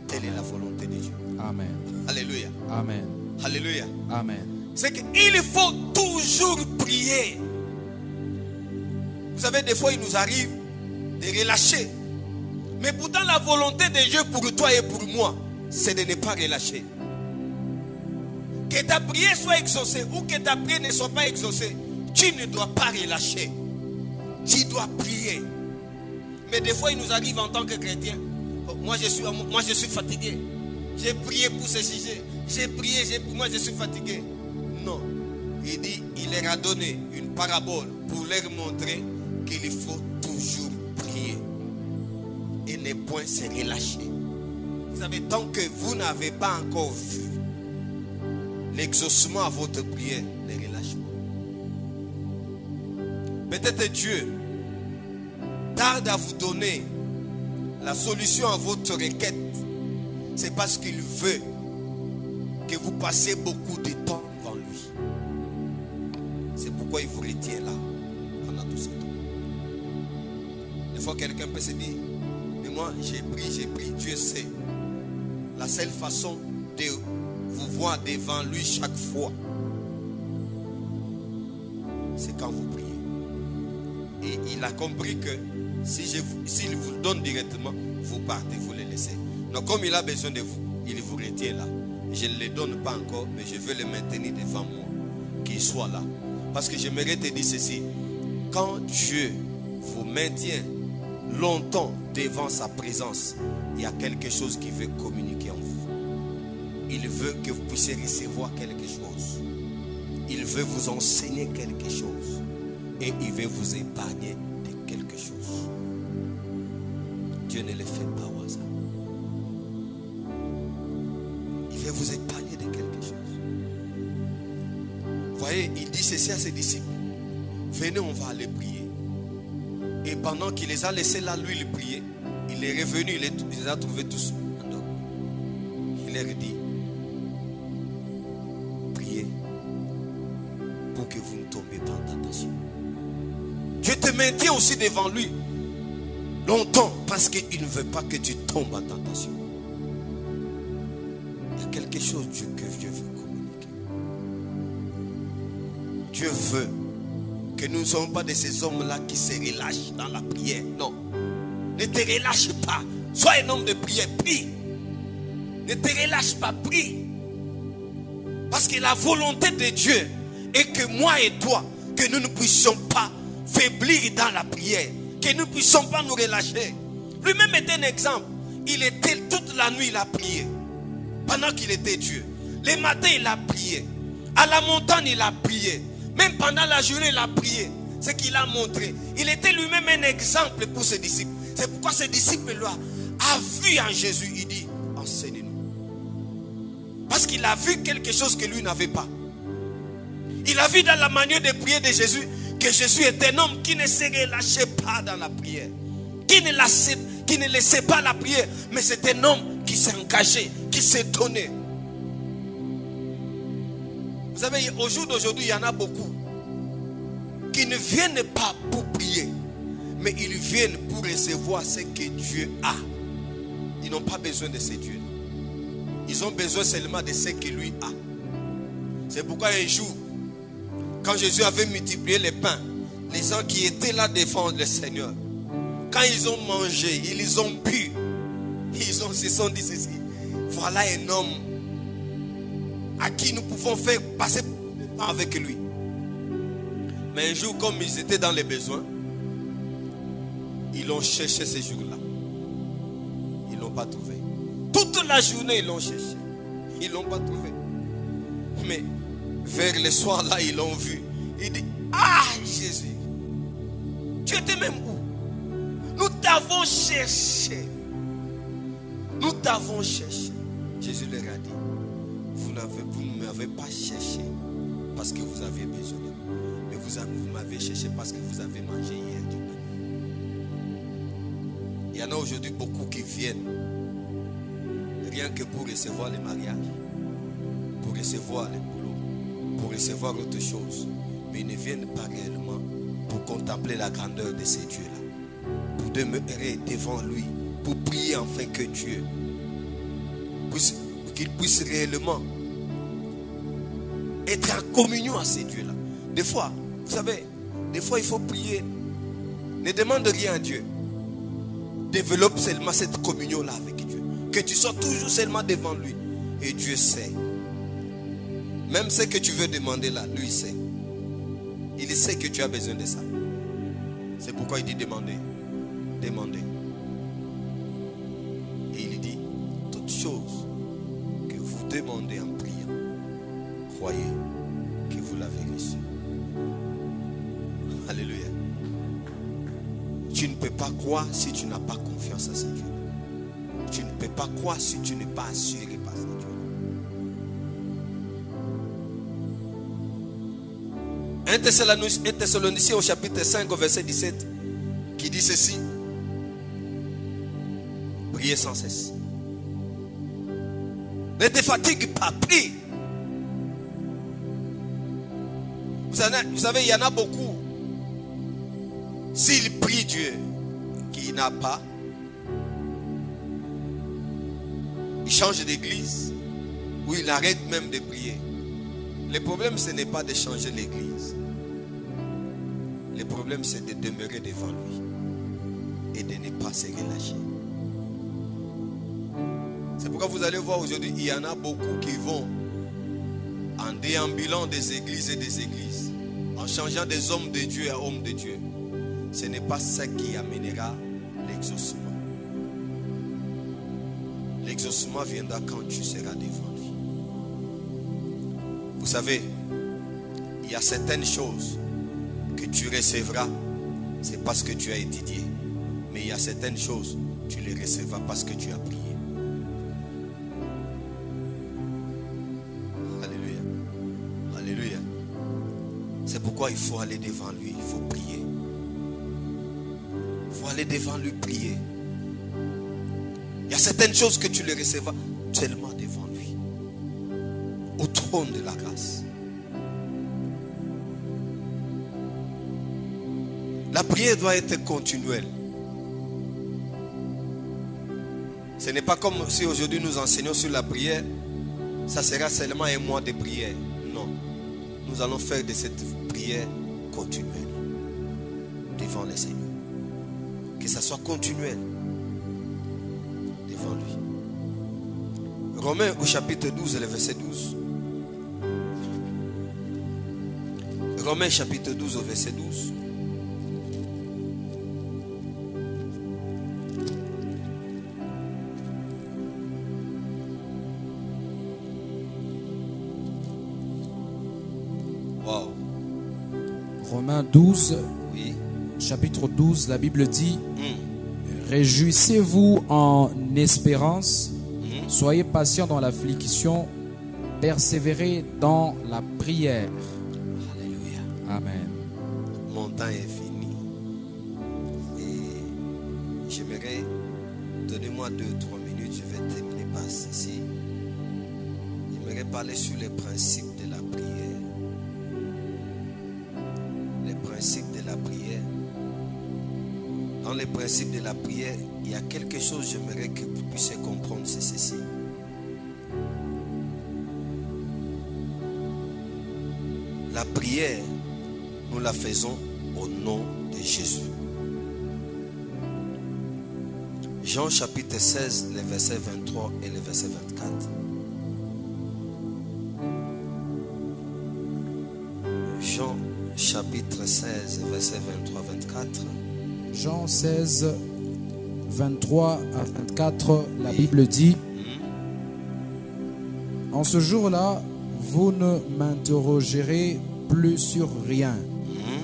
Telle est la volonté de Dieu. Amen. Alléluia. Amen. Alléluia. Amen. C'est qu'il faut toujours prier. Vous savez, des fois, il nous arrive de relâcher. Mais pourtant, la volonté de Dieu pour toi et pour moi, c'est de ne pas relâcher. Que ta prière soit exaucée ou que ta prière ne soit pas exaucée, tu ne dois pas relâcher. Tu dois prier. Mais des fois, il nous arrive en tant que chrétien. Moi, je suis fatigué. J'ai prié pour ce sujet. J'ai prié, moi, je suis fatigué. Non. Il dit, il leur a donné une parabole pour leur montrer qu'il faut toujours prier et ne point se relâcher. Vous savez, tant que vous n'avez pas encore vu l'exaucement à votre prière, ne relâchez pas. Peut-être Dieu tarde à vous donner la solution à votre requête. C'est parce qu'il veut que vous passez beaucoup de temps devant lui. pourquoi il vous retient là pendant tout ce temps. Des fois, quelqu'un peut se dire, mais moi, j'ai pris, Dieu sait. La seule façon de vous voir devant lui chaque fois, c'est quand vous priez. Et il a compris que s'il vous donne directement, vous partez, vous le laissez. Donc comme il a besoin de vous, il vous retient là. Je ne le donne pas encore, mais je veux le maintenir devant moi. Qu'il soit là. Parce que j'aimerais te dire ceci. Quand Dieu vous maintient longtemps devant sa présence, il y a quelque chose qui veut communiquer en vous. Il veut que vous puissiez recevoir quelque chose. Il veut vous enseigner quelque chose. Et il veut vous épargner de quelque chose. Dieu ne le fait pas au hasard. Il veut vous épargner de quelque chose. Vous voyez, il dit ceci à ses disciples. Venez, on va aller prier. Et pendant qu'il les a laissés là, lui, il priait. Il est revenu, il les a trouvés tous endormis. Il leur dit, priez pour que vous ne tombiez pas en tentation. Dieu te maintient aussi devant lui longtemps parce qu'il ne veut pas que tu tombes en tentation. Il y a quelque chose que Dieu veut communiquer. Dieu veut que nous ne soyons pas de ces hommes-là qui se relâchent dans la prière. Non. Ne te relâche pas. Sois un homme de prière. Prie. Ne te relâche pas. Prie. Parce que la volonté de Dieu est que moi et toi, que nous ne puissions pas faiblir dans la prière. Que nous ne puissions pas nous relâcher. Lui-même était un exemple. Il était toute la nuit, il a prié. Pendant qu'il était Dieu. Les matins, il a prié. À la montagne, il a prié. Même pendant la journée, il a prié. Ce qu'il a montré. Il était lui-même un exemple pour ses disciples. C'est pourquoi ses disciples lui a vu en Jésus. Il dit, enseigne-nous. Parce qu'il a vu quelque chose que lui n'avait pas. Il a vu dans la manière de prier de Jésus que Jésus est un homme qui ne se relâchait pas dans la prière. Qui ne laissait pas la prière. Mais c'est un homme qui s'est engagé, qui s'est donné. Vous savez, au jour d'aujourd'hui, il y en a beaucoup qui ne viennent pas pour prier, mais ils viennent pour recevoir ce que Dieu a. Ils n'ont pas besoin de ce Dieu. Ils ont besoin seulement de ce que lui a. C'est pourquoi un jour, quand Jésus avait multiplié les pains, les gens qui étaient là devant le Seigneur, quand ils ont mangé, ils ont bu, ils se sont dit ceci: voilà un homme à qui nous pouvons faire passer le temps avec lui. Mais un jour, comme ils étaient dans les besoins, ils l'ont cherché ce jour-là. Ils ne l'ont pas trouvé. Toute la journée, ils l'ont cherché. Ils ne l'ont pas trouvé. Mais vers le soir, là, ils l'ont vu. Il dit, ah, Jésus, tu étais même où? Nous t'avons cherché. Nous t'avons cherché. Jésus leur a dit, vous ne m'avez pas cherché parce que vous aviez besoin de moi. Mais vous m'avez cherché parce que vous avez mangé hier du pain. Il y en a aujourd'hui beaucoup qui viennent rien que pour recevoir le mariage, pour recevoir le boulot, pour recevoir autre chose. Mais ils ne viennent pas réellement pour contempler la grandeur de ces dieux-là, pour demeurer devant lui, pour prier afin que Dieu qu'il puisse réellement être en communion à ces dieux-là. Des fois, vous savez, des fois il faut prier. Ne demande rien à Dieu. Développe seulement cette communion-là avec Dieu. Que tu sois toujours seulement devant lui. Et Dieu sait. Même ce que tu veux demander là, lui sait. Il sait que tu as besoin de ça. C'est pourquoi il dit demander. Demandez. Et il dit, toute chose que vous demandez en priant, croyez que vous l'avez reçu. Alléluia. Tu ne peux pas croire si tu n'as pas confiance à ce Dieu. Tu ne peux pas croire si tu n'es pas assuré par ce Dieu. 1 Thessaloniciens au chapitre 5 au verset 17 qui dit ceci: priez sans cesse. Ne te fatigue pas, prie. Vous savez, il y en a beaucoup. S'ils prient Dieu, qui n'a pas, il change d'église, ou il arrête même de prier. Le problème, ce n'est pas de changer l'église. Le problème, c'est de demeurer devant lui et de ne pas se relâcher. C'est pourquoi vous allez voir aujourd'hui, il y en a beaucoup qui vont en déambulant des églises et des églises, en changeant des hommes de Dieu à hommes de Dieu. Ce n'est pas ça qui amènera l'exaucement. L'exaucement viendra quand tu seras devant lui. Vous savez, il y a certaines choses que tu recevras, c'est parce que tu as étudié. Mais il y a certaines choses, tu les recevras parce que tu as prié. Alléluia. Alléluia. C'est pourquoi il faut aller devant lui, il faut prier. Il faut aller devant lui prier. Il y a certaines choses que tu les recevras seulement devant lui. Au trône de la grâce. La prière doit être continuelle. Ce n'est pas comme si aujourd'hui nous enseignons sur la prière. Ça sera seulement un mois de prière. Non. Nous allons faire de cette prière continuelle. Devant le Seigneur. Que ça soit continuel. Devant lui. Romains au chapitre 12 et le verset 12. Romains chapitre 12 au verset 12. Wow. Romains 12, Oui. chapitre 12, la Bible dit: réjouissez-vous en espérance, soyez patients dans l'affliction, persévérez dans la prière. Alléluia. Amen. Mon temps est fini. Et j'aimerais, donnez-moi 2-3 minutes, je vais terminer par ceci. J'aimerais parler sur les principes de la prière. Les principes de la prière. Dans les principes de la prière, il y a quelque chose, j'aimerais que vous puissiez comprendre, c'est ceci. La prière, nous la faisons au nom de Jésus. Jean chapitre 16, les versets 23 et le verset 24. Jean chapitre 16, verset 23-24. Jean 16, 23 à 24, la Bible dit: en ce jour-là, vous ne m'interrogerez plus sur rien.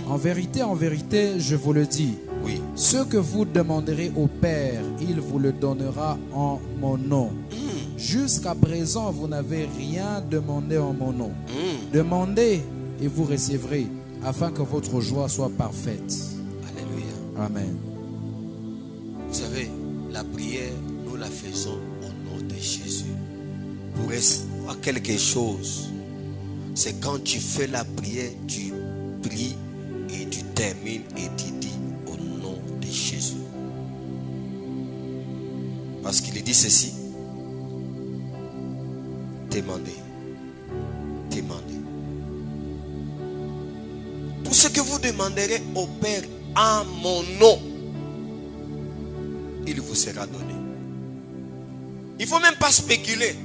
En vérité, je vous le dis, Oui. ce que vous demanderez au Père, il vous le donnera en mon nom. Jusqu'à présent, vous n'avez rien demandé en mon nom. Demandez et vous recevrez, afin que votre joie soit parfaite. Alléluia. Amen. Vous savez, la prière, nous la faisons au nom de Jésus. Pour recevoir quelque chose, c'est quand tu fais la prière, tu pries et tu termines et tu dis au nom de Jésus. Parce qu'il dit ceci: demandez, demandez. Tout ce que vous demanderez au Père en mon nom, il vous sera donné. Il ne faut même pas spéculer.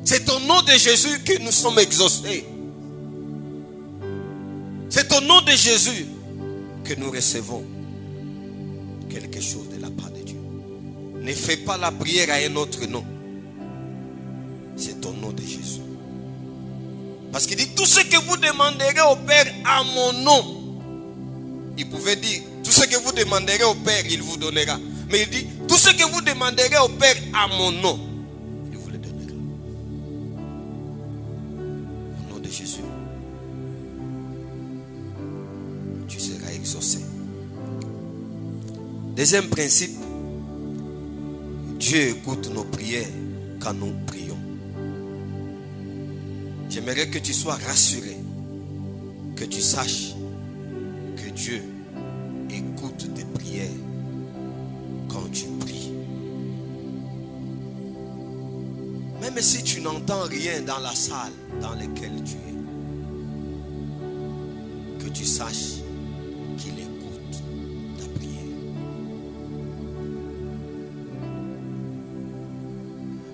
C'est au nom de Jésus que nous sommes exaucés. C'est au nom de Jésus que nous recevons quelque chose de la part de Dieu. Ne fais pas la prière à un autre nom. C'est au nom de Jésus. Parce qu'il dit: tout ce que vous demanderez au Père à mon nom. Il pouvait dire: tout ce que vous demanderez au Père, il vous donnera. Mais il dit: tout ce que vous demanderez au Père à mon nom, il vous le donnera. Au nom de Jésus, tu seras exaucé. Deuxième principe, Dieu écoute nos prières quand nous prions. J'aimerais que tu sois rassuré, que tu saches que Dieu écoute tes prières quand tu pries. Même si tu n'entends rien dans la salle dans laquelle tu es, que tu saches qu'il écoute ta prière.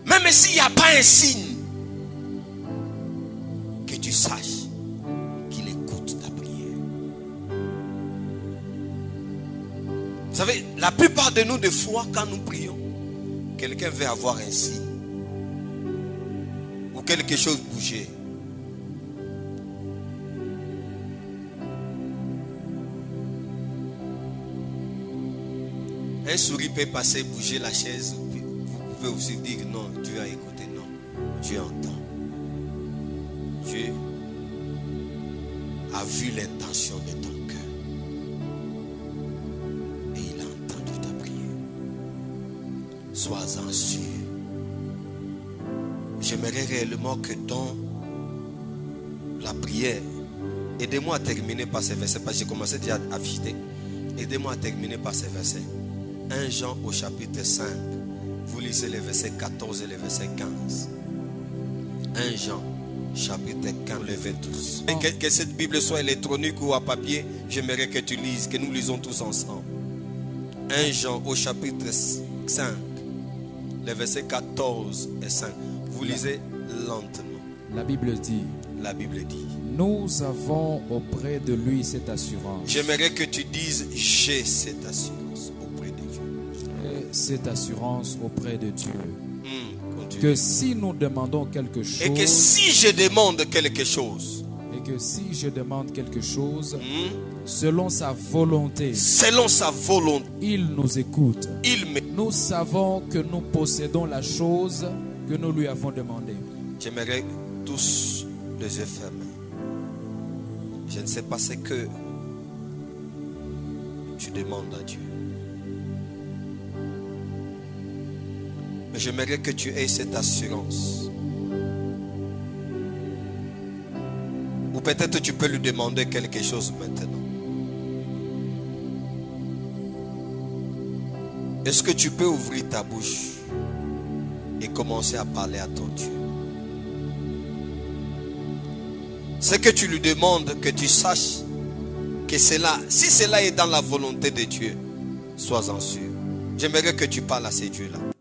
Même s'il n'y a pas un signe, que tu saches qu'il écoute ta prière. Vous savez, la plupart de nous, des fois, quand nous prions, quelqu'un veut avoir un signe ou quelque chose bouger. Un souris peut passer, bouger la chaise. Vous pouvez aussi dire non, Dieu a écouté. Non, Dieu entend. Dieu a vu l'intention de ton cœur. Et il a entendu ta prière. Sois-en sûr. J'aimerais réellement que dans la prière, aidez-moi à terminer par ces versets, parce que j'ai commencé déjà à visiter. Aidez-moi à terminer par ces versets. 1 Jean au chapitre 5. Vous lisez les versets 14 et les versets 15. 1 Jean chapitre 15, le 12. Que cette Bible soit électronique ou à papier, j'aimerais que tu lises, que nous lisons tous ensemble. 1 Jean au chapitre 5, les versets 14 et 5. Vous lisez lentement. La Bible dit. La Bible dit. Nous avons auprès de lui cette assurance. J'aimerais que tu dises j'ai cette assurance auprès de Dieu. Cette assurance auprès de Dieu. Que si nous demandons quelque chose. Et que si je demande quelque chose. Et que si je demande quelque chose. Selon sa volonté. Selon sa volonté. Il nous écoute. Il me... Nous savons que nous possédons la chose que nous lui avons demandé. J'aimerais tous les yeux fermés. Je ne sais pas ce que tu demandes à Dieu. Mais j'aimerais que tu aies cette assurance. Ou peut-être tu peux lui demander quelque chose maintenant. Est-ce que tu peux ouvrir ta bouche et commencer à parler à ton Dieu? Ce que tu lui demandes, que tu saches que cela, si cela est dans la volonté de Dieu, sois-en sûr. J'aimerais que tu parles à ces dieux-là.